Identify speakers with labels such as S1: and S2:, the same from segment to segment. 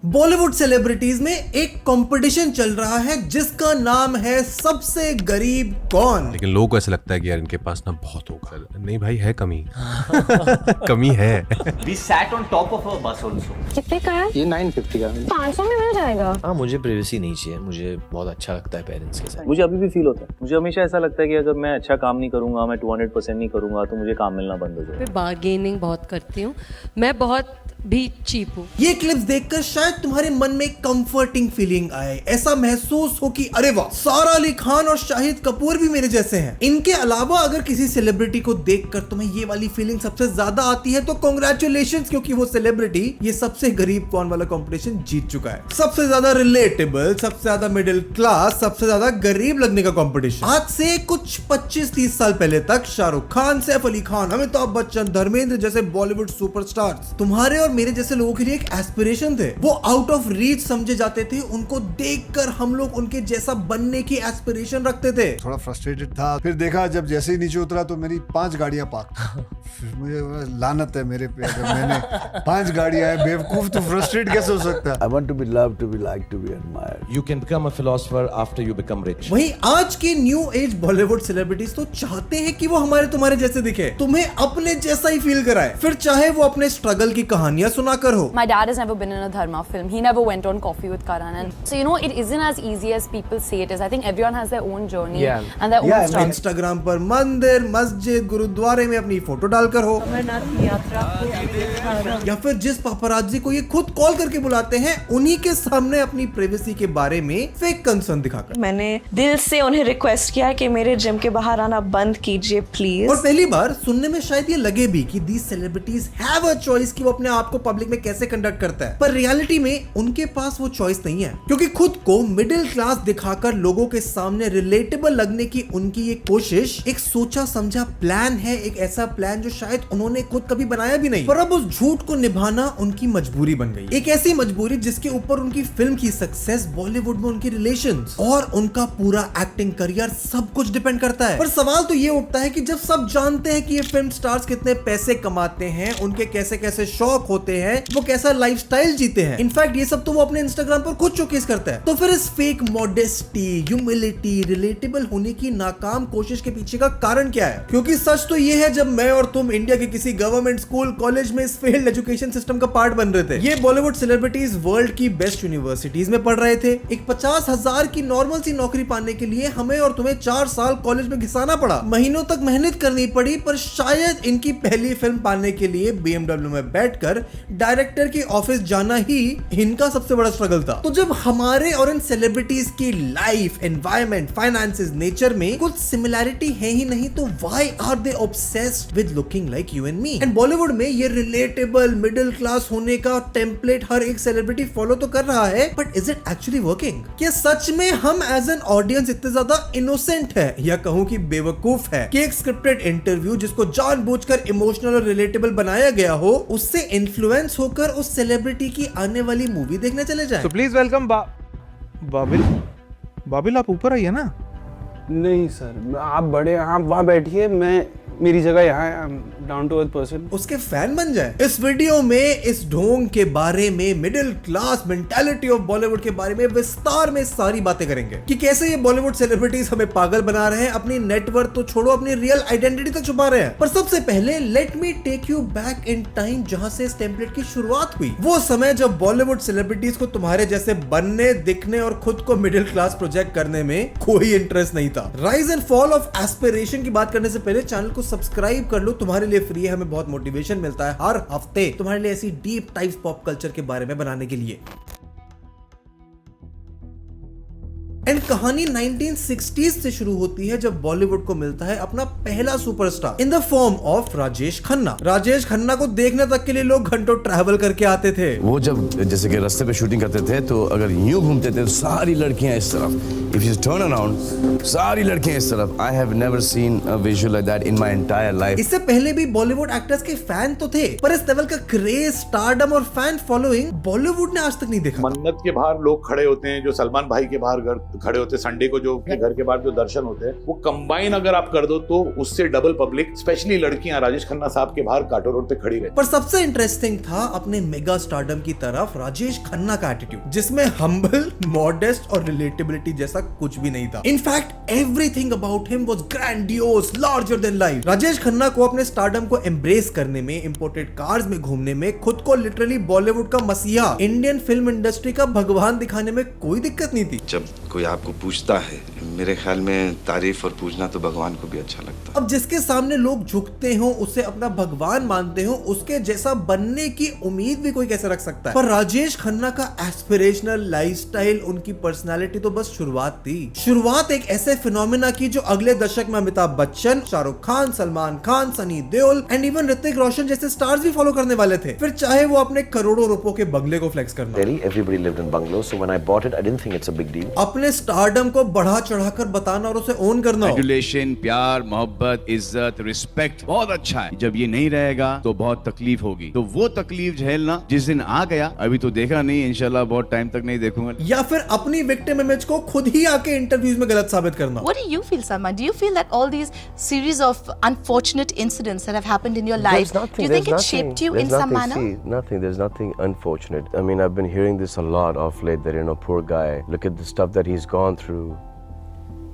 S1: Bollywood celebrities में एक competition चल रहा है जिसका नाम है सबसे गरीब कौन।
S2: लेकिन लोगों को ऐसा लगता है कि यार इनके पास ना बहुत होगा। नहीं भाई, है कमी कमी है।
S3: We sat on top of a bus also.
S4: कितने का है?
S5: ये 950 का है।
S4: 500 में मिल जाएगा।
S6: हाँ, मुझे प्राइवेसी नहीं चाहिए। मुझे बहुत अच्छा लगता है पेरेंट्स के साथ।
S5: मुझे अभी भी फील होता है, मुझे हमेशा ऐसा लगता है कि अगर मैं अच्छा काम नहीं करूंगा, मैं 200% नहीं करूंगा तो मुझे काम मिलना बंद हो जाएगा।
S7: मैं बार्गेनिंग बहुत करती हूँ, मैं बहुत भी चीप हूँ।
S1: ये क्लिप्स देखकर शायद तुम्हारे मन में कंफर्टिंग फीलिंग आए, ऐसा महसूस हो कि अरे वाह, सारा अली खान और शाहिद कपूर भी मेरे जैसे हैं। इनके अलावा अगर किसी सेलिब्रिटी को देखकर तुम्हें ये वाली फीलिंग सबसे ज्यादा आती है तो कांग्रेचुलेशंस, क्योंकि वो सेलिब्रिटी ये सबसे गरीब कौन वाला कंपटीशन जीत चुका है। सबसे ज्यादा रिलेटेबल, सबसे ज्यादा मिडिल क्लास, सबसे ज्यादा गरीब लगने का कंपटीशन। आज से कुछ 25-30 साल पहले तक शाहरुख खान, सैफ अली खान, अमिताभ बच्चन, धर्मेंद्र जैसे बॉलीवुड सुपरस्टार्स तुम्हारे और मेरे जैसे लोगों के लिए एक एस्पिरेशन थे। वो आउट ऑफ रीच समझे जाते थे। उनको देखकर हम लोग उनके जैसा बनने की एस्पिरेशन रखते थे।
S8: थोड़ा फ्रस्ट्रेटेड था, फिर देखा जब जैसे ही नीचे उतरा तो मेरी 5 गाड़ियां पार्क। फिर मुझे लानत है मेरे पे, अगर मैंने 5 गाड़ियां है, बेवकूफ, तो फ्रस्ट्रेट कैसे हो सकता है।
S9: I want to be loved, to be liked, to be admired.
S6: You can become a philosopher after you become rich.
S1: वहीं आज के न्यू एज बॉलीवुड सेलिब्रिटीज तो चाहते हैं कि वो हमारे तुम्हारे जैसे दिखे, तुम्हें अपने जैसा ही फील कराए, फिर चाहे वो अपने स्ट्रगल की कहानियां सुनाकर हो।
S4: My dad has never been in a Dharma film. He never went on Coffee with Karan. And so, you know, it isn't as easy as people say it is. I think everyone has their own journey and their own struggle.
S1: Instagram पर मंदिर, मस्जिद, गुरुद्वारे में अपनी photo डालकर हो, या फिर जिस पापराजी को ये खुद कॉल करके बुलाते हैं उन्हीं के सामने अपनी प्राइवेसी के बारे में फेक कंसर्न दिखाकर।
S10: मैंने दिल से उन्हें रिक्वेस्ट किया कि मेरे जिम के बाहर आना बंद कीजिए प्लीज।
S1: और पहली बार सुनने में शायद ये लगे भी कि these celebrities have a choice कि वो अपने आप को पब्लिक में कैसे कंडक्ट करता है, पर रियलिटी में उनके पास वो चॉइस नहीं है, क्योंकि खुद को मिडिल क्लास दिखाकर लोगों के सामने रिलेटेबल लगने की उनकी ये कोशिश एक सोचा समझा प्लान है, एक ऐसा प्लान जो शायद उन्होंने खुद कभी बनाया भी नहीं, पर अब उस झूठ को निभाना उनकी मजबूरी बन गई। एक ऐसी मजबूरी जिसके ऊपर उनकी फिल्म की सक्सेस, बॉलीवुड में उनके रिलेशंस और उनका पूरा एक्टिंग करियर सब कुछ डिपेंड करता है। पर सवाल तो ये उठता है कि जब सब जानते हैं कि ये फिल्म स्टार्स कितने पैसे कमाते हैं, उनके कैसे कैसे शौक होते हैं, वो कैसा लाइफस्टाइल जीते हैं, इनफैक्ट ये सब तो वो अपने इंस्टाग्राम पर खुद शोकेस करता है, तो फिर इस फेक मॉडेस्टी, ह्यूमिलिटी, रिलेटेबल होने की नाकाम कोशिश के पीछे का कारण क्या है? क्योंकि सच तो ये है, जब मैं और तुम इंडिया के किसी गवर्नमेंट स्कूल कॉलेज में इस फेल्ड एजुकेशन सिस्टम का पार्ट बन रहे थे, ये बॉलीवुड सेलिब्रिटीज वर्ल्ड की बेस्ट यूनिवर्सिटीज में पढ़ रहे थे, एक 50,000 की नॉर्मल सी नौकरी पाने के लिए हमें और तुम्हें 4 साल कॉलेज में घिसाना पड़ा, महीनों तक मेहनत करनी पड़ी, पर शायद इनकी पहली फिल्म पाने के लिए BMW में बैठकर डायरेक्टर के ऑफिस जाना ही इनका सबसे बड़ा स्ट्रगल था। तो जब हमारे और इन सेलिब्रिटीज की लाइफ, एनवायरनमेंट, फाइनेंसेस, नेचर में कुछ सिमिलैरिटी है ही नहीं, तो why are they obsessed with looking like you and me? And Bollywood में ये रिलेटेबल मिडिल क्लास होने का टेम्पलेट हर एक सेलिब्रिटी फॉलो तो कर रहा है, but is it actually working? क्या सच में हम एज एन ऑडियंस इतने ज्यादा इनोसेंट है, या कहूं कि बेवकूफ है, कि एक स्क्रिप्टेड इंटरव्यू जिसको जानबूझकर इमोशनल और रिलेटेबल बनाया गया हो, उससे इन्फ्लुएंस होकर उस सेलिब्रिटी की आने वाली मूवी देखने चले जाएं?
S11: तो प्लीज वेलकम बाबिल, आप ऊपर आइए ना।
S5: नहीं सर, आप बड़े, आप वहाँ बैठिए, मैं मेरी जगह यहाँ है, डाउन टू अर्थ पर्सन।
S1: उसके फैन बन जाए। इस वीडियो में इस ढोंग के बारे में, middle class mentality of Bollywood के बारे में विस्तार में सारी बातें करेंगे कि कैसे ये बॉलीवुड सेलिब्रिटीज हमें पागल बना रहे हैं, अपनी नेटवर्थ तो छोड़ो, अपनी रियल आइडेंटिटी तक छुपा रहे हैं। पर सबसे पहले let me take you back in time, जहां से इस टेम्पलेट की शुरुआत हुई। वो समय जब बॉलीवुड सेलिब्रिटीज को तुम्हारे जैसे बनने, दिखने और खुद को मिडिल क्लास प्रोजेक्ट करने में कोई इंटरेस्ट नहीं था। Rise and fall of aspiration की बात करने से पहले चैनल को सब्सक्राइब कर लो, तुम्हारे लिए फ्री है, हमें बहुत मोटिवेशन मिलता है हर हफ्ते तुम्हारे लिए ऐसी डीप टाइप्स पॉप कल्चर के बारे में बनाने के लिए। एंड कहानी 1960s से शुरू होती है, जब बॉलीवुड को मिलता है अपना पहला superstar in the form of Rajesh Khanna. Rajesh Khanna को देखने तक के लिए लोग घंटों ट्रैवल करके आते थे।
S9: वो जब जैसे कि रास्ते पे शूटिंग करते थे तो अगर यूं घूमते थे तो सारी लड़कियां इस तरफ, इफ यू टर्न अराउंड सारी लड़कियां इस तरफ। I have never seen a visual like that in my entire life.
S1: इससे पहले भी बॉलीवुड एक्टर्स के फैन तो थे, पर इस लेवल का क्रेज, स्टारडम और फैन फॉलोइंग बॉलीवुड ने आज तक नहीं देखा।
S12: मन्नत के बाहर लोग खड़े होते हैं, जो सलमान भाई के बाहर खड़े
S11: होते हैं संडे को, जो घर के बाहर जो दर्शन होते हैं, वो कंबाइन अगर आप कर दो तो उससे डबल पब्लिक, स्पेशली लड़कियां राजेश खन्ना साहब के बाहर काटो रोड पे खड़ी रहती।
S1: पर सबसे इंटरेस्टिंग था अपने मेगा स्टारडम की तरफ राजेश खन्ना का एटीट्यूड, जिसमें हम्बल, मॉडेस्ट और रिलेटेबिलिटी जैसा कुछ भी नहीं था। In fact everything about him was grandiose, larger than life. Rajesh Khanna को अपने स्टारडम को एम्ब्रेस करने में, इंपोर्टेड कार्स में घूमने में, खुद को लिटरली बॉलीवुड का मसीहा, इंडियन फिल्म इंडस्ट्री का भगवान दिखाने में कोई दिक्कत नहीं थी।
S12: जब कोई आपको पूछता है, मेरे ख्याल में तारीफ और पूछना तो भगवान को भी अच्छा लगता है।
S1: अब जिसके सामने लोग झुकते हो, उसे अपना भगवान मानते हो, उसके जैसा बनने की उम्मीद भी कोई कैसे रख सकता है। पर राजेश खन्ना का एस्पिरेशनल लाइफस्टाइल, उनकी पर्सनालिटी तो बस शुरुआत थी। शुरुआत एक ऐसे फिनोमेना की जो अगले दशक में अमिताभ बच्चन, शाहरुख खान, सलमान खान, सनी देओल एंड इवन ऋतिक रोशन जैसे स्टार्स भी फॉलो करने वाले थे, फिर चाहे वो अपने करोड़ों रुपयों के बंगले को फ्लेक्स करना।
S6: Everybody lived in bungalows, so when I bought it, I didn't think it's a big deal.
S1: अपने स्टारडम को बढ़ा चढ़ाकर बताना और उसे ओन करना।
S13: एडुलेशन, प्यार, मोहब्बत, इज्जत, रिस्पेक्ट बहुत अच्छा है। जब ये नहीं रहेगा तो बहुत तकलीफ होगी, तो वो तकलीफ झेलना जिस दिन आ गया, अभी तो देखा नहीं, इंशाल्लाह बहुत टाइम तक नहीं देखूंगा।
S1: या फिर अपनी विक्टिम इमेज को खुद ही आके इंटरव्यूज में गलत साबित करना।
S14: What do you feel, Salman? Do you feel that all these series of unfortunate incidents that have happened in your life, do you think it shaped you in some manner?
S9: Nothing. There's nothing unfortunate. I mean, I've been hearing this a lot of late that, you know, poor guy, look at the stuff that he's gone through.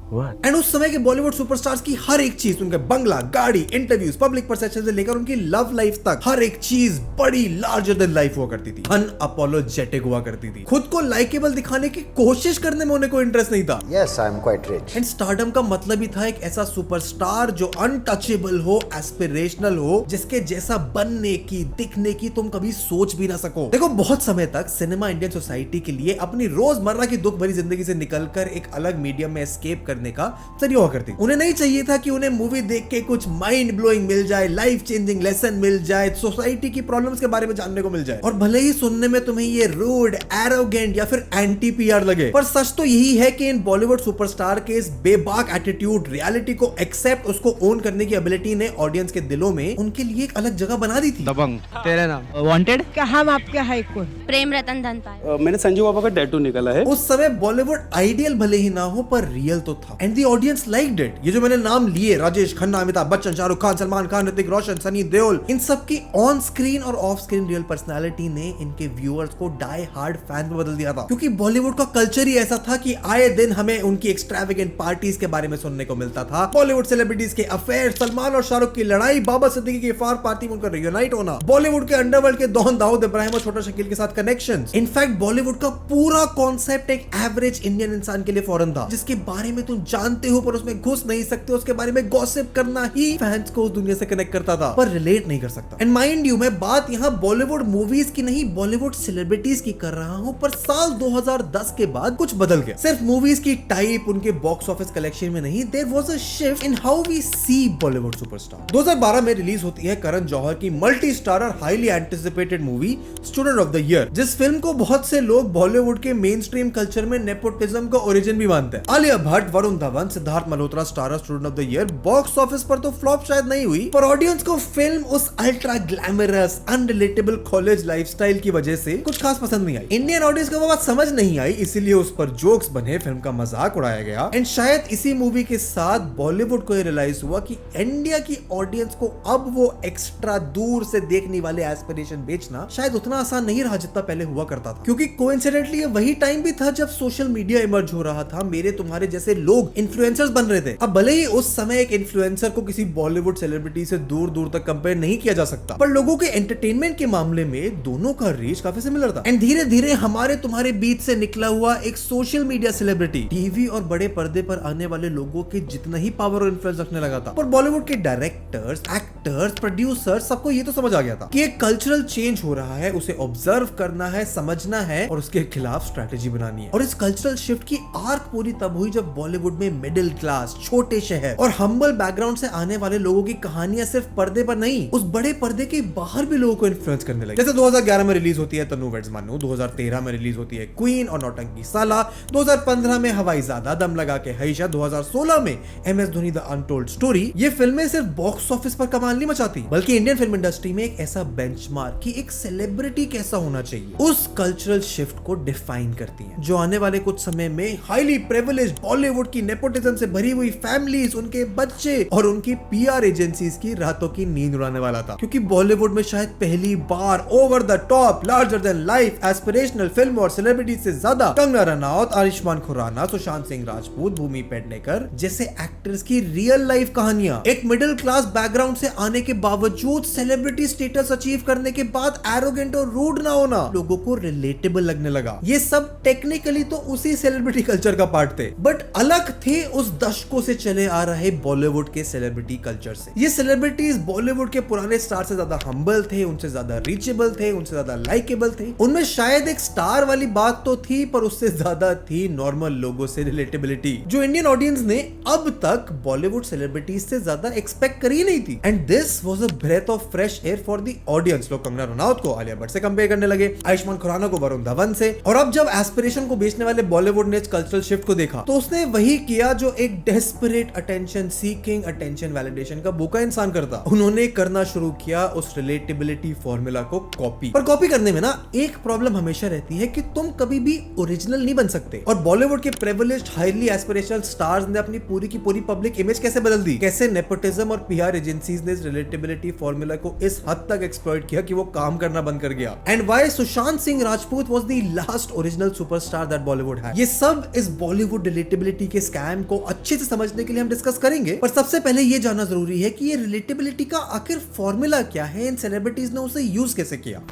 S9: What?
S1: And उस समय के Bollywood superstars की हर एक चीज, उनके बंगला, गाड़ी, interviews, public perception से लेकर उनकी लव लाइफ तक, हर एक चीज बड़ी लार्जर देन लाइफ हुआ करती थी, अनअपोलोजेटिक हुआ करती थी। खुद को लाइकेबल दिखाने की कोशिश करने में उन्हें कोई इंटरेस्ट नहीं था।
S15: Yes, I'm quite rich.
S1: And stardom का मतलब ही था एक ऐसा सुपरस्टार जो अनटचेबल हो, एस्पिरेशनल हो, जिसके जैसा बनने की, दिखने की तुम कभी सोच भी ना सको। देखो, बहुत समय तक सिनेमा इंडियन सोसाइटी के लिए अपनी रोजमर्रा की दुख भरी जिंदगी से निकलकर एक अलग मीडियम में एस्केप करने का जरिया हुआ करती। उन्हें नहीं चाहिए था कि उन्हें मूवी देख के कुछ माइंड ब्लोइंग मिल जाए, लाइफ चेंजिंग लेसन मिल जाए, सोसाइटी की प्रॉब्लम्स के बारे में जानने को मिल जाए। और भले ही सुनने में तुम्हें ये रूड, एरोगेंट या फिर एंटी पीआर लगे, पर सच तो यही है कि इन बॉलीवुड सुपरस्टार के इस बेबाक एटीट्यूड, रियलिटी को एक्सेप्ट, उसको ओन करने की एबिलिटी ने ऑडियंस के दिलों में उनके लिए एक अलग जगह बना दी थी।
S5: दबंग, तेरा नाम, वांटेड,
S14: क्या हम आपके हाइक को प्रेम रतन धन पाए।
S5: मैंने संजू बाबा का टैटू निकाला है।
S1: उस समय बॉलीवुड आइडियल भले ही ना हो, पर रियल तो था, and the audience liked it. ये जो मैंने नाम लिए, राजेश खन्ना, अमिताभ बच्चन, शाहरुख खान, सलमान खान, ऋतिक रोशन, सनी देओल, इन सब की ऑन स्क्रीन और ऑफ स्क्रीन रियल पर्सनालिटी ने इनके व्यूअर्स को डाई हार्ड फैन में बदल दिया था। क्योंकि बॉलीवुड का कल्चर ही ऐसा था कि आए दिन हमें उनकी एक्सट्रावेगेंट पार्टीज के बारे में सुनने को मिलता था, बॉलीवुड सेलिब्रिटीज के अफेयर, सलमान और शाहरुख की लड़ाई, बाबा सिद्दीकी की इफ्तार पार्टी में उनका रियूनाइट होना, बॉलीवुड के अंडरवर्ल्ड के डॉन दाऊद इब्राहिम और छोटा शकील के साथ कनेक्शंस। इनफैक्ट बॉलीवुड का पूरा कॉन्सेप्ट एक एवरेज इंडियन इंसान के लिए फॉरेन था, जिसके बारे में तुम जानते हो पर उसमें घुस नहीं सकते, उसके बारे में गॉसिप करना ही फैंस को उस दुनिया से कनेक्ट करता था, पर रिलेट नहीं कर सकता। एंड माइंड यू, मैं बात यहाँ बॉलीवुड मूवीज की नहीं, बॉलीवुड सेलिब्रिटीज की कर रहा हूँ। पर साल 2010 के बाद कुछ बदल गया। सिर्फ मूवीज की टाइप, उनके बॉक्स ऑफिस कलेक्शन में नहीं, there was a shift in how we see Bollywood superstar. 2012 में रिलीज होती है करण जौहर की multi starrer highly anticipated movie Student of the Year, जिस फिल्म को बहुत से लोग बॉलीवुड के मेन स्ट्रीम कल्चर में नेपोटिज्म का ओरिजिन भी मानते हैं। Alia Bhatt, Varun Dhawan, Sidharth Malhotra starrer Student of the Year. Box office पर तो फ्लॉप शायद नहीं हुई, पर ऑडियंस को फिल्म उस ultra glamorous, unrelatable college lifestyle की वजह से कुछ खास पसंद नहीं आई। इंडियन ऑडियंस को वो बात समझ नहीं आई, इसीलिए उस पर जोक्स बने, फिल्म का मजाक उड़ाया गया। एंड शायद इसी मूवी के साथ बॉलीवुड को रियलाइज हुआ कि इंडिया की ऑडियंस को अब वो एक्स्ट्रा दूर से देखने वाले एस्पिरेशन बेचना शायद उतना आसान नहीं रहा जितना पहले हुआ करता था। क्योंकि कोइंसिडेंटली ये वही टाइम भी था जब सोशल मीडिया इमर्ज हो रहा था, मेरे तुम्हारे जैसे लोग इन्फ्लुएंसर्स बन रहे थे। अब भले ही उस समय एक इन्फ्लुएंसर को किसी बॉलीवुड सेलिब्रिटी से दूर दूर तक कंपेयर नहीं किया जा सकता, पर लोगों के एंटरटेनमेंट के मामले में दोनों का रीच काफी सिमिलर था। एंड धीरे धीरे हमारे तुम्हारे बीच से निकला हुआ एक सोशल मीडिया सेलिब्रिटी टीवी और बड़े पर्दे पर आने वाले लोगों के जितना ही पावर और इन्फ्लुएंस रखने लगा था। पर बॉलीवुड के डायरेक्टर्स, एक्टर्स, प्रोड्यूसर्स, सबको ये तो समझ आ गया था कि एक कल्चरल चेंज हो रहा है, उसे ऑब्जर्व करना है, समझना है और उसके खिलाफ स्ट्रेटेजी बनानी है। और इस कल्चरल शिफ्ट की आर्क पूरी तब हुई जब बॉलीवुड बॉलीवुड में मिडिल क्लास, छोटे शहर और हम्बल बैकग्राउंड से आने वाले लोगों की कहानियां सिर्फ पर्दे पर नहीं, उस बड़े पर्दे के बाहर भी लोगों को इन्फ्लुएंस करने लगी। जैसे 2011 में रिलीज होती है तन्नू वेड्स मन्नू, 2013 में रिलीज होती है क्वीन और नौटंकी साला, 2015 में हवाई ज़्यादा, दम लगा के हईशा, 2016 में MS Dhoni the untold story. ये फिल्में सिर्फ बॉक्स ऑफिस पर कमाल नहीं मचाती, बल्कि इंडियन फिल्म इंडस्ट्री में एक ऐसा बेंचमार्क कि एक सेलिब्रिटी कैसा होना चाहिए, उस कल्चरल शिफ्ट को डिफाइन करती हैं, जो आने वाले कुछ समय में हाईली प्रिविलेज्ड बॉलीवुड की नेपोटिज्म से भरी हुई फैमिलीज, उनके बच्चे और उनकी PR एजेंसीज की रातों की नींद उड़ाने वाला था। क्योंकि बॉलीवुड में शायद पहली बार over the top, larger than life, aspirational film और सेलिब्रिटी से ज्यादा कंगना रनौत, आयुष्मान खुराना, सुशांत सिंह राजपूत, भूमि पेडनेकर जैसे एक्टर्स की रियल लाइफ कहानियां, एक मिडिल क्लास बैकग्राउंड से आने के बावजूद सेलिब्रिटी स्टेटस अचीव करने के बाद एरोगेंट और रूड ना होना लोगों को रिलेटेबल लगने लगा। ये सब टेक्निकली तो उसी सेलिब्रिटी कल्चर का पार्ट थे, बट अलग थे उस दशकों से चले आ रहे बॉलीवुड के सेलिब्रिटी कल्चर से। ये सेलिब्रिटीज बॉलीवुड के पुराने स्टार से ज्यादा हम्बल थे, उनसे ज्यादा रीचेबल थे, उनसे ज्यादा लाइकेबल थे। उनमें शायद एक स्टार वाली बात तो थी, पर उससे ज्यादा थी नॉर्मल लोगों से रिलेटेबिलिटी, जो इंडियन ऑडियंस ने अब तक बॉलीवुड सेलिब्रिटीज से ज्यादा एक्सपेक्ट करी नहीं थी। And this was a breath of fresh air for the audience. लोग कंगना रनौत को आलिया भट्ट से कंपेयर करने लगे, आयुष्मान खुराना को वरुण धवन से, और अब जब एस्पिरेशन को बेचने वाले बॉलीवुड ने कल्चरल शिफ्ट को देखा तो उसने वही किया जो एक desperate attention seeking, attention validation का भूखा इंसान करता। उन्होंने करना शुरू किया उस रिलेटेबिलिटी फॉर्मूला को कॉपी। पर कॉपी करने में ना एक प्रॉब्लम हमेशा रहती है कि तुम कभी भी ओरिजिनल नहीं बन सकते। और बॉलीवुड के प्रिविलेज्ड हाईली एस्पिरेशनल स्टार्स ने अपनी पूरी की पूरी पब्लिक इमेज कैसे बदल दी, कैसे नेपोटिज्म और PR एजेंसीज ने इस रिलेटेबिलिटी फॉर्मूला को इस हद तक एक्सप्लॉइट किया कि वो काम करना बंद कर गया। And why Sushant Singh Rajput was the last original superstar that Bollywood had. ये सब इस बॉलीवुड रिलेटेबिलिटी के स्कैम को अच्छे से समझने के लिए हम डिस्कस करेंगे, पर सबसे पहले ये जानना जरूरी है कि ये रिलेटेबिलिटी का आखिर फॉर्मूला क्या है, इन सेलिब्रिटीज ने उसे यूज कैसे किया।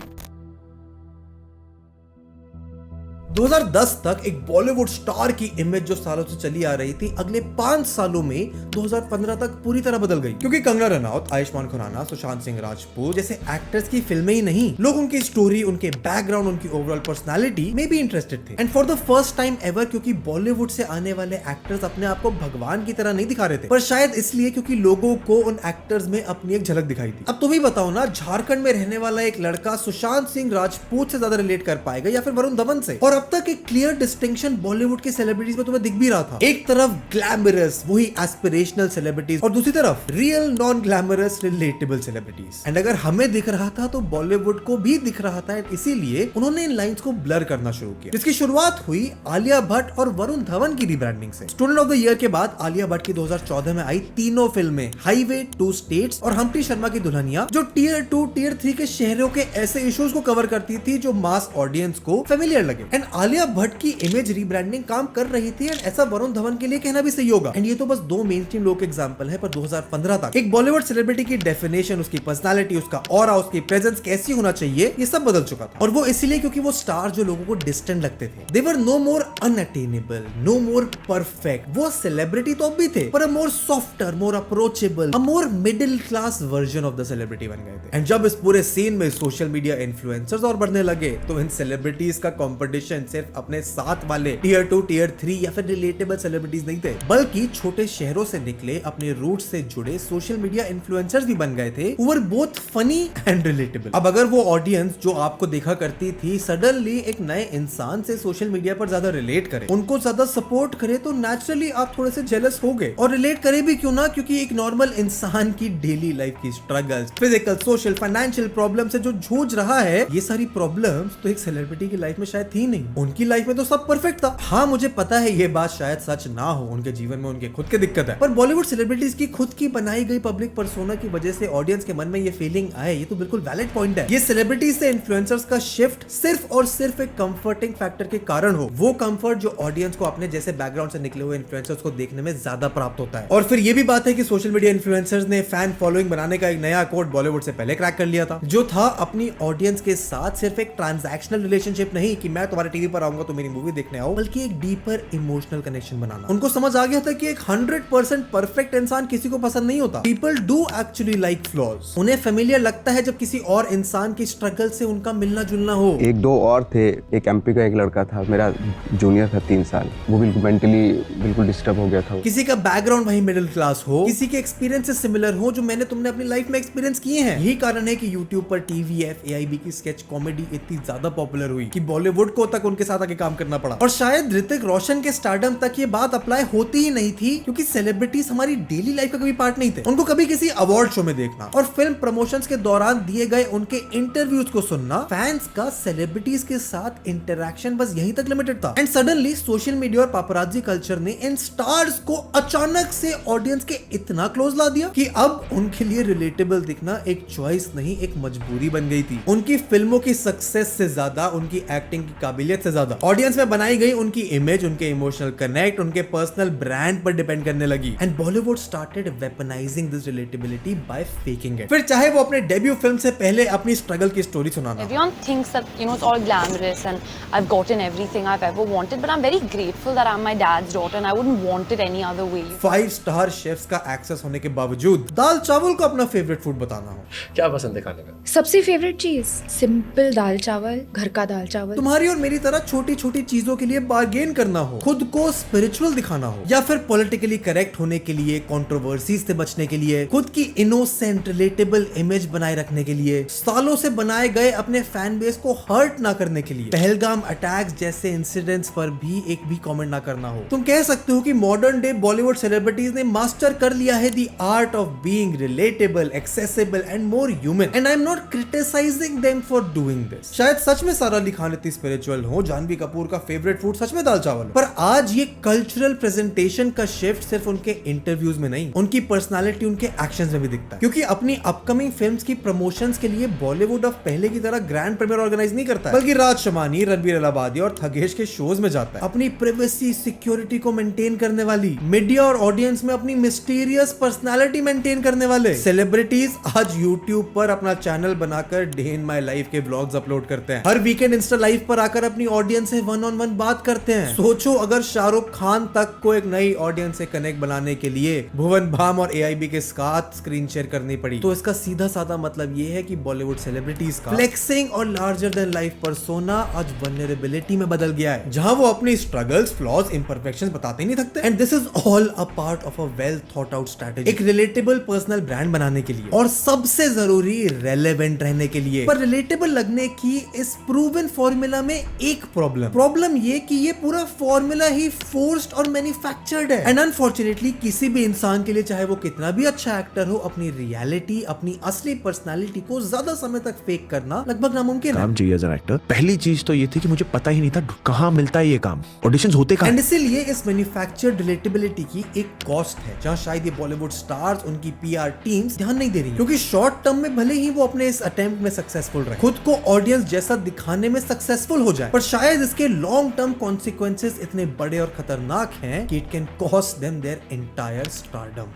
S1: 2010 तक एक बॉलीवुड स्टार की इमेज जो सालों से चली आ रही थी, अगले 5 सालों में 2015 तक पूरी तरह बदल गई। क्योंकि कंगना रनौत, आयुष्मान खुराना, सुशांत सिंह राजपूत जैसे एक्टर्स की फिल्में ही नहीं, लोग उनकी स्टोरी, उनके बैकग्राउंड, उनकी ओवरऑल पर्सनालिटी में भी इंटरेस्टेड थे। And for the first time ever, क्योंकि बॉलीवुड से आने वाले एक्टर्स अपने आप को भगवान की तरह नहीं दिखा रहे थे, पर शायद इसलिए क्योंकि लोगों को उन एक्टर्स में अपनी एक झलक दिखाई थी। अब तुम ही बताओ ना, झारखंड में रहने वाला एक लड़का सुशांत सिंह राजपूत से ज्यादा रिलेट कर पाएगा या फिर वरुण धवन से? और अब तक एक क्लियर डिस्टिंक्शन बॉलीवुड के सेलिब्रिटीज में तुम्हें दिख भी रहा था। एक तरफ ग्लैमरस वही एस्पिरेशनल सेलिब्रिटीज और दूसरी तरफ real non glamorous relatable celebrities. And अगर हमें दिख रहा था तो बॉलीवुड को भी दिख रहा था, इसीलिए उन्होंने इन लाइंस को ब्लर करना शुरू किया, जिसकी शुरुआत हुई आलिया भट्ट और वरुण धवन की रीब्रांडिंग से। स्टूडेंट ऑफ द ईयर के बाद आलिया भट्ट की 2014 में आई तीनों फिल्में हाईवे, 2 स्टेट्स और हम्प्टी शर्मा की दुल्हनिया, जो टियर 2 टियर 3 के शहरों के ऐसे इश्यूज को कवर करती थी जो मास ऑडियंस को फेमिलियर लगे। एंड आलिया भट्ट की इमेज रीब्रांडिंग काम कर रही थी, एंड ऐसा वरुण धवन के लिए कहना भी सही होगा। एंड ये तो बस 2 मेन स्ट्रीम लोग एग्जांपल है, पर 2015 तक एक बॉलीवुड सेलिब्रिटी की डेफिनेशन, उसकी पर्सनालिटी, उसका ऑरा, उसकी प्रेजेंस कैसी होना चाहिए, ये सब बदल चुका था। और वो इसलिए क्योंकि वो स्टार जो लोगों को डिस्टेंट लगते थे, they were no more unattainable, no more perfect. वो सेलिब्रिटी तो अब भी थे, पर a more softer, more approachable, a more middle class version of the celebrity बन गए थे। एंड जब इस पूरे सीन में सोशल मीडिया इन्फ्लुएंसर्स और बढ़ने लगे, तो इन सेलिब्रिटीज का कंपटीशन सिर्फ अपने साथ वाले टियर 2 टियर 3 या फिर रिलेटेबल सेलिब्रिटीज नहीं थे, बल्कि छोटे शहरों से निकले, अपने रूट से जुड़े सोशल मीडिया इन्फ्लुएंसर्स भी बन गए थे, who were both funny and relatable। अब अगर वो ऑडियंस जो आपको देखा करती थी सडनली एक नए इंसान से सोशल मीडिया पर ज्यादा रिलेट करे, उनको ज्यादा सपोर्ट करे, तो नेचुरली आप थोड़े से जेलस हो गए। और रिलेट करे भी क्यों ना, क्योंकि एक नॉर्मल इंसान की डेली लाइफ की struggles, physical, social, financial problem से जो जूझ रहा है, ये सारी प्रॉब्लम्स तो एक सेलिब्रिटी की लाइफ में शायद थी नहीं। उनकी लाइफ में तो सब परफेक्ट था। हाँ, मुझे पता है ये बात शायद सच ना हो, उनके जीवन में उनके खुद की दिक्कत है, पर बॉलीवुड सेलिब्रिटीज की खुद की बनाई गई पब्लिक पर्सोना की वजह से ऑडियंस के मन में ये फीलिंग आए, ये तो बिल्कुल वैलिड पॉइंट है। ये सेलिब्रिटीज से इन्फ्लुएंसर्स का शिफ्ट सिर्फ और सिर्फ एक कंफर्टिंग फैक्टर के कारण हो, वो कंफर्ट जो ऑडियंस को अपने जैसे बैकग्राउंड से निकले हुए इन्फ्लुएंसर्स को देखने में ज्यादा प्राप्त होता है। और फिर ये भी बात है कि सोशल मीडिया इन्फ्लुएंसर्स ने फैन फॉलोइंग बनाने का एक नया कोड बॉलीवुड से पहले क्रैक कर लिया था, जो था अपनी ऑडियंस के साथ सिर्फ एक ट्रांजैक्शनल रिलेशनशिप नहीं कि मैं तुम्हारे टीवी पर आऊंगा तो मेरी मूवी देखने आओ, बल्कि एक डीपर इमोशनल कनेक्शन बनाना। उनको समझ आ गया था कि एक 100% परफेक्ट इंसान किसी को पसंद नहीं होता। People do actually like flaws. उन्हें फेमिलियर लगता है जब किसी और इंसान की स्ट्रगल से उनका मिलना जुलना हो।
S5: एक दो और थे, एक एमपी का एक लड़का था, मेरा जूनियर था 3 साल, वो बिल्कुल मेंटली बिल्कुल डिस्टर्ब हो गया था।
S1: किसी का बैकग्राउंड वही मिडिल क्लास हो, किसी के एक्सपीरियंसेस सिमिलर हो जो मैंने तुमने अपनी लाइफ में एक्सपीरियंस किए हैं। यही कारण है कि YouTube पर TVF AIB की स्केच कॉमेडी इतनी ज्यादा पॉपुलर हुई कि बॉलीवुड को तक उनके साथ आके काम करना पड़ा। और शायद ऋतिक रोशन के स्टारडम तक ये बात अप्लाई होती ही नहीं थी, क्योंकि सेलिब्रिटीज हमारी डेली लाइफ का कभी पार्ट नहीं थे। उनको कभी किसी अवार्ड शो में देखना और फिल्म प्रमोशंस के दौरान दिए गए उनके इंटरव्यूज को सुनना, फैंस का सेलिब्रिटीज के साथ इंटरेक्शन बस यहीं तक लिमिटेड था। एंड सडनली सोशल मीडिया और पापराजी कल्चर ने इन स्टार्स को अचानक से ऑडियंस के इतना क्लोज ला दिया कि अब उनके लिए रिलेटेबल दिखना एक चॉइस नहीं, एक मजबूरी बन गई थी। उनकी फिल्मों की सक्सेस से ज्यादा, उनकी एक्टिंग की काबिलियत से ज्यादा ऑडियंस में बनाई गई उनकी इमेज, उनके इमोशनल कनेक्ट, उनके पर्सनल ब्रांड पर डिपेंड करने लगी। And Bollywood started weaponising this relatability by faking it. फिर चाहे वो अपने डेब्यू फिल्म से पहले अपनी स्ट्रगल की स्टोरी सुनाना।
S4: Everyone thinks that, you know, it's all glamorous and I've gotten everything I've ever wanted, but I'm very grateful that I'm my dad's daughter and I wouldn't want it any other way.
S1: 5-star chefs का access होने के बावजूद दाल चावल को अपना favourite food बताना हो।
S6: क्या पसंद है खाने में?
S15: सबसे फेवरेट चीज सिंपल दाल चावल, घर का दाल चावल।
S1: तुम्हारी और मेरी तरह छोटी छोटी चीजों के लिए बार्गेन करना हो, खुद को स्पिरिचुअल दिखाना हो, या फिर पॉलिटिकली करेक्ट होने के लिए, कंट्रोवर्सीज से बचने के लिए, खुद की इनोसेंट रिलेटेबल इमेज बनाए रखने के लिए, सालों से बनाए गए अपने फैन बेस को हर्ट ना करने के लिए, पहलगाम अटैक्स जैसे इंसिडेंट्स पर भी एक भी कमेंट ना करना हो। तुम कह सकते हो कि मॉडर्न डे बॉलीवुड सेलिब्रिटीज ने मास्टर कर लिया है the art of being relatable, accessible and more human, and I am not criticising them for doing this. शायद सच में सारा अली खान इतनी स्पिरिचुअल हो, जानवी कपूर का फेवरेट फूड सच में दाल चावल, पर आज ये कल्चरल प्रेजेंटेशन का शिफ्ट सिर्फ उनके इंटरव्यूज में नहीं, उनकी पर्सनालिटी, उनके एक्शंस में भी दिखता है। क्योंकि अपनी अपकमिंग फिल्म्स की प्रमोशंस के लिए बॉलीवुड अब पहले की तरह ग्रैंड प्रीमियर ऑर्गेनाइज नहीं करता है, बल्कि राज शमानी, रणबीर इलाहाबादी और थगेश के शोज में जाता है। अपनी प्राइवेसी, सिक्योरिटी को मेंटेन करने वाली, मीडिया और ऑडियंस में अपनी मिस्टीरियस पर्सनालिटी मेंटेन करने वाले सेलिब्रिटीज आज यूट्यूब पर अपना चैनल बनाकर डे इन माय लाइफ के व्लॉग्स अपलोड करते हैं। हर वीकेंड इंस्टा लाइव पर आकर अपनी ऑडियंस से 1-on-1 बात करते हैं। सोचो अगर शाहरुख खान तक को एक नई ऑडियंस से कनेक्ट बनाने के लिए भुवन बाम और AIB के साथ स्क्रीन शेयर करनी पड़ी, तो इसका सीधा साधा मतलब ये है कि बॉलीवुड सेलिब्रिटीज का फ्लेक्सिंग और लार्जर देन लाइफ पर्सोना आज वल्नरेबिलिटी में बदल गया है, जहां वो अपनी स्ट्रगल्स, फ्लॉज, इम्परफेक्शंस बताते ही नहीं थकते। And this is all a part of a well thought out strategy, एक रिलेटेबल पर्सनल ब्रांड बनाने के लिए, और सबसे जरूरी रेलेवेंट रहने के लिए। पर रिलेटेबल लगने की इस प्रूवन फॉर्मूला में एक प्रॉब्लम ये कि ये पूरा फॉर्मूला ही फोर्स्ड और मैन्युफैक्चर्ड है। एंड अनफॉर्चुनेटली किसी भी इंसान के लिए, चाहे वो कितना भी अच्छा एक्टर हो, अपनी रियलिटी, अपनी असली पर्सनालिटी को ज्यादा समय तक फेक करना लगभग नामुमकिन है।
S16: काम चाहिए एज एन एक्टर। पहली चीज तो ये थी कि मुझे पता ही नहीं था कहाँ मिलता है ये काम, ऑडिशंस होते कहाँ।
S1: एंड इसीलिए इस मैन्युफैक्चर्ड रिलेटेबिलिटी की एक कॉस्ट है, जहां शायद ये बॉलीवुड स्टार्स, उनकी PR टीम्स ध्यान नहीं दे रही, क्योंकि शॉर्ट टर्म में भले ही वो अपने इस अटेम्प्ट में सक्सेसफुल रहे, खुद को ऑडियंस जैसा दिखाने में सक्सेसफुल हो जाए, पर शायद इसके लॉन्ग टर्म कॉन्सिक्वेंसेस इतने बड़े और खतरनाक हैं कि it can cost them their entire stardom.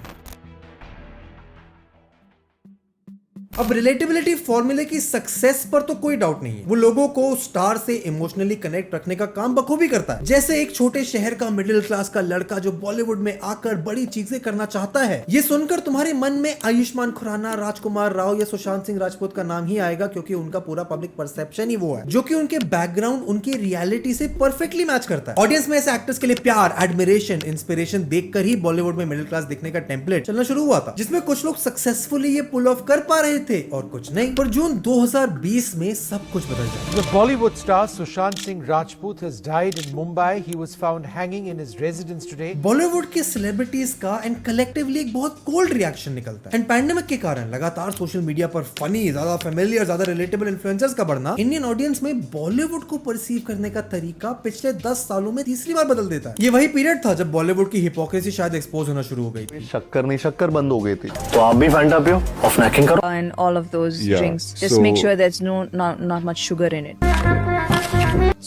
S1: अब रिलेटेबिलिटी फॉर्मूले की सक्सेस पर तो कोई डाउट नहीं है, वो लोगों को स्टार से इमोशनली कनेक्ट रखने का काम बखूबी करता है। जैसे एक छोटे शहर का मिडिल क्लास का लड़का जो बॉलीवुड में आकर बड़ी चीजें करना चाहता है, ये सुनकर तुम्हारे मन में आयुष्मान खुराना, राजकुमार राव या सुशांत सिंह राजपूत का नाम ही आएगा, क्योंकि उनका पूरा पब्लिक परसेप्शन ही वो है, जो कि उनके बैकग्राउंड, उनकी रियलिटी से परफेक्टली मैच करता है। ऑडियंस में ऐसे एक्टर्स के लिए प्यार, एडमिरेशन, इंस्पिरेशन देखकर ही बॉलीवुड में मिडिल क्लास दिखने का टेम्पलेट चलना शुरू हुआ था, जिसमें कुछ लोग सक्सेसफुली ये पुल ऑफ कर पा रहे थे और कुछ नहीं। पर जून 2020 में सब कुछ बदल जाए।
S17: The Bollywood star Sushant Singh Rajput has died in Mumbai. He was found hanging in his residence today.
S1: Bollywood के सेलिब्रिटीज का एंड कलेक्टिवली एक बहुत कोल्ड रिएक्शन निकलता है। एंड पैंडेमिक के कारण लगातार सोशल मीडिया पर फनी, ज्यादा फेमिलियर, ज्यादा रिलेटेबल इन्फ्लुएंसर्स का बढ़ना इंडियन ऑडियंस में बॉलीवुड को परसीव करने का तरीका पिछले 10 सालों में तीसरी बार बदल देता है। ये वही पीरियड था जब बॉलीवुड की हिपोक्रेसी शायद एक्सपोज होना शुरू हो गई थी।
S5: शक्कर नहीं, शक्कर बंद हो गई थी।
S18: तो आप भी फैंटा पियो और स्नैकिंग करो।
S10: And all of those
S2: Yeah,
S10: drinks, just
S2: so-
S10: make sure there's not much sugar in it.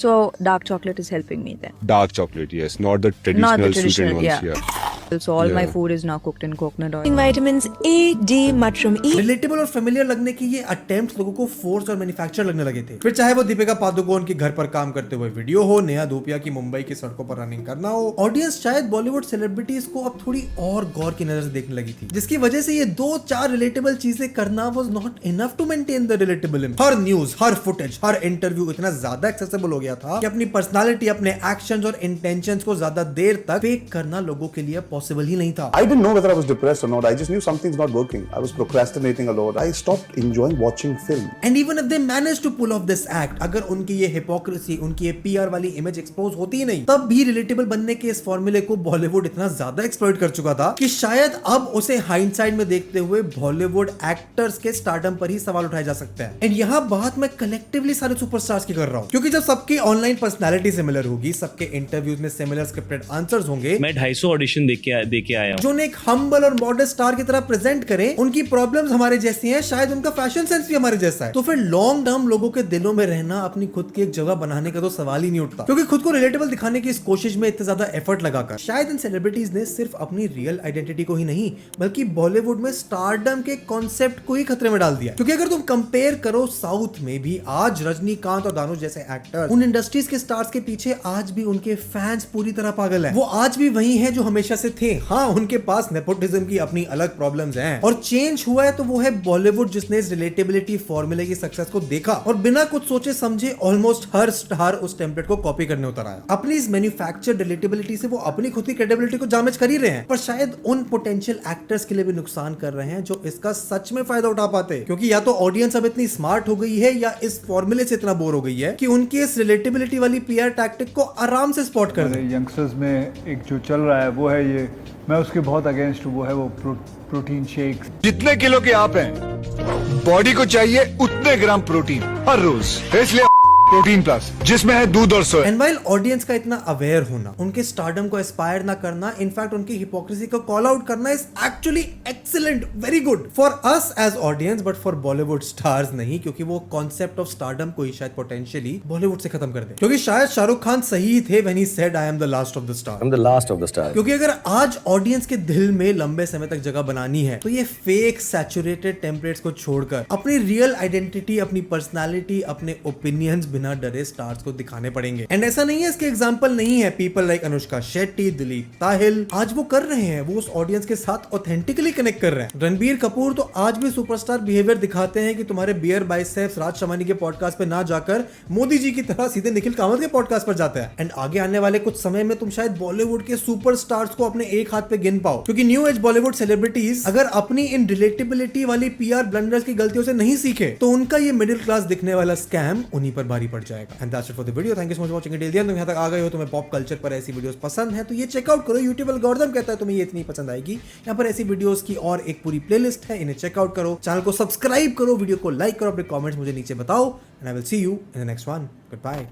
S10: So dark chocolate is helping me then.
S2: Dark chocolate, yes, not the traditional sweetened ones.
S10: yeah.
S2: Yeah.
S19: So all my food is now cooked in coconut oil.
S20: Vitamins A, D, mushroom E.
S1: Relatable और familiar लगने की ये attempt लोगों को force और manufacture लगने लगे थे। फिर चाहे वो दीपिका पादुकोण की घर पर काम करते हुए वीडियो हो, नेहा धूपिया की मुंबई की सड़कों पर रनिंग करना हो, ऑडियंस शायद बॉलीवुड सेलिब्रिटीज को अब थोड़ी और गौर की नजर से देखने लगी थी, जिसकी वजह से ये 2-4 रिलेटेबल चीजें करना was not enough to maintain the relatable. हर न्यूज, हर फुटेज, हर इंटरव्यू इतना ज्यादा एक्सेसिबल हो गया था कि अपनी पर्सनालिटी, अपने एक्शंस और इंटेंशंस को ज्यादा देर तक फेक करना लोगों के लिए पॉसिबल ही नहीं था।
S21: I didn't know whether I was depressed or not. I just knew something's not working. I was procrastinating a lot. I stopped enjoying watching film.
S1: And even if they managed to pull off this act, अगर उनकी ये hypocrisy, उनकी ये PR वाली image expose होती ही नहीं, तब भी रिलेटेबल बनने के इस फॉर्मूले को बॉलीवुड इतना ज्यादा एक्सप्लॉइट कर चुका था कि शायद अब उसे हाइंडसाइड में देखते हुए बॉलीवुड एक्टर्स के स्टारडम पर ही सवाल उठाए जा सकते हैं। एंड यहाँ बात मैं कलेक्टिवली सारे सुपरस्टार्स की कर रहा हूँ, क्योंकि जब सबकी ऑनलाइन पर्सनैलिटी सिमिलर होगी, सबके इंटरव्यूज में सिमिलर स्क्रिप्टेड आंसर्स होंगे।
S22: मैं 250 ऑडिशन दे के आया हूँ।
S1: जो एक हम्बल और मॉडर्न स्टार की तरह प्रेजेंट करें, उनकी प्रॉब्लम्स हमारे जैसी हैं, शायद उनका फैशन सेंस भी हमारे जैसा है, तो फिर लॉन्ग टर्म लोगों के दिलों में रहना, अपनी खुद की एक जगह बनाने का तो सवाल ही नहीं उठता। क्योंकि खुद को रिलेटेबल दिखाने की इस कोशिश में इतना ज्यादा एफर्ट लगाकर शायद इन सेलिब्रिटीज ने सिर्फ अपनी रियल आइडेंटिटी को ही नहीं, बल्कि बॉलीवुड में स्टारडम के कॉन्सेप्ट को ही खतरे में डाल दिया। क्योंकि अगर तुम कंपेयर करो, साउथ में भी आज रजनीकांत और दानुश जैसे एक्टर, उन इंडस्ट्रीज के स्टार्स के पीछे आज भी उनके फैंस पूरी तरह पागल हैं। वो आज भी वही हैं जो हमेशा से थे। हाँ, उनके पास नेपोटिज्म की अपनी अलग प्रॉब्लम्स हैं, और चेंज हुआ है तो वो है बॉलीवुड, जिसने इस रिलेटेबिलिटी फॉर्मूले की सक्सेस को देखा और बिना कुछ सोचे समझे ऑलमोस्ट हर स्टार उस टेम्पलेट को कॉपी करने उतर आया। अपनी इस मैन्युफैक्चर्ड रिलेटेबिलिटी से वो अपनी खुद की क्रेडिबिलिटी को डैमेज कर ही रहे हैं, पर शायद उन पोटेंशियल एक्टर्स के लिए भी नुकसान कर रहे हैं जो इसका सच में फायदा उठा पाते, क्योंकि या तो ऑडियंस अब इतनी स्मार्ट हो गई है या इस फॉर्मूले से इतना बोर हो गई है कि उनकी इस रिलेटेबिलिटी वाली पीआर टैक्टिक को आराम से स्पॉट कर दे।
S8: यंगस्टर्स में एक जो चल रहा है वो है ये, मैं उसके बहुत अगेंस्ट हूँ, वो है वो प्रोटीन शेक्स। जितने किलो के आप हैं, बॉडी को चाहिए उतने ग्राम प्रोटीन हर रोज, इसलिए प्रोटीन प्लस, जिसमें है दूध और सोया।
S1: एंड व्हाइल ऑडियंस का इतना अवेयर होना, उनके स्टारडम को एस्पायर ना करना, इनफैक्ट उनकी हिपोक्रेसी को कॉल आउट करना is actually excellent, very good for us as audience, but for Bollywood stars नहीं, क्योंकि वो कॉन्सेप्ट ऑफ स्टारडम को ही शायद पोटेंशियली बॉलीवुड से खत्म कर दे। क्योंकि शायद शाहरुख खान सही थे when he said I am the last of the star.
S9: I'm the last of the stars.
S1: क्योंकि अगर आज ऑडियंस के दिल में लंबे समय तक जगह बनानी है, तो ये फेक सैचुरेटेड टेम्पलेट्स को छोड़कर अपनी रियल आइडेंटिटी, अपनी पर्सनालिटी, अपने ओपिनियंस बिना डरे स्टार्स को दिखाने पड़ेंगे। एंड ऐसा नहीं है, इसके एग्जांपल नहीं है, पीपल लाइक अनुष्का शेट्टी, दिलीप ताहिल, आज वो कर रहे हैं, वो उस ऑडियंस के साथ ऑथेंटिकली कनेक्ट कर रहे हैं। रणबीर कपूर तो आज भी सुपरस्टार बिहेवियर दिखाते हैं कि तुम्हारे बियर बाइसेप्स राज शमानी के पॉडकास्ट पे ना जाकर मोदी जी की तरह सीधे निखिल कामत के पॉडकास्ट पर जाते हैं। एंड आगे आने वाले कुछ समय में तुम शायद बॉलीवुड के सुपरस्टार्स को अपने एक हाथ पे गिन पाओ, क्योंकि न्यू एज बॉलीवुड सेलिब्रिटीज अगर अपनी इन रिलेटेबिलिटी वाली पीआर ब्लंडर्स की गलतियों से नहीं सीखे, तो उनका ये मिडिल क्लास दिखने वाला स्कैम उन्हीं पर भारी पड़ जाएगा। And that's it for the video. Thank you so much watching it. तुम यहाँ तक आ गए हो, तुम्हें पॉप कल्चर पर ऐसी वीडियोस पसंद है तो ये चेकआउट करो। यूट्यूब एल्गोरिथम कहता है तुम्हें ये इतनी पसंद आएगी। यहाँ पर ऐसी वीडियोस की और एक पूरी प्लेलिस्ट है, इन्हें चेकआउट करो, चैनल को सब्सक्राइब करो, वीडियो को लाइक करो, अपने कमेंट्स मुझे नीचे बताओ, and I will see you in the next one. Good bye.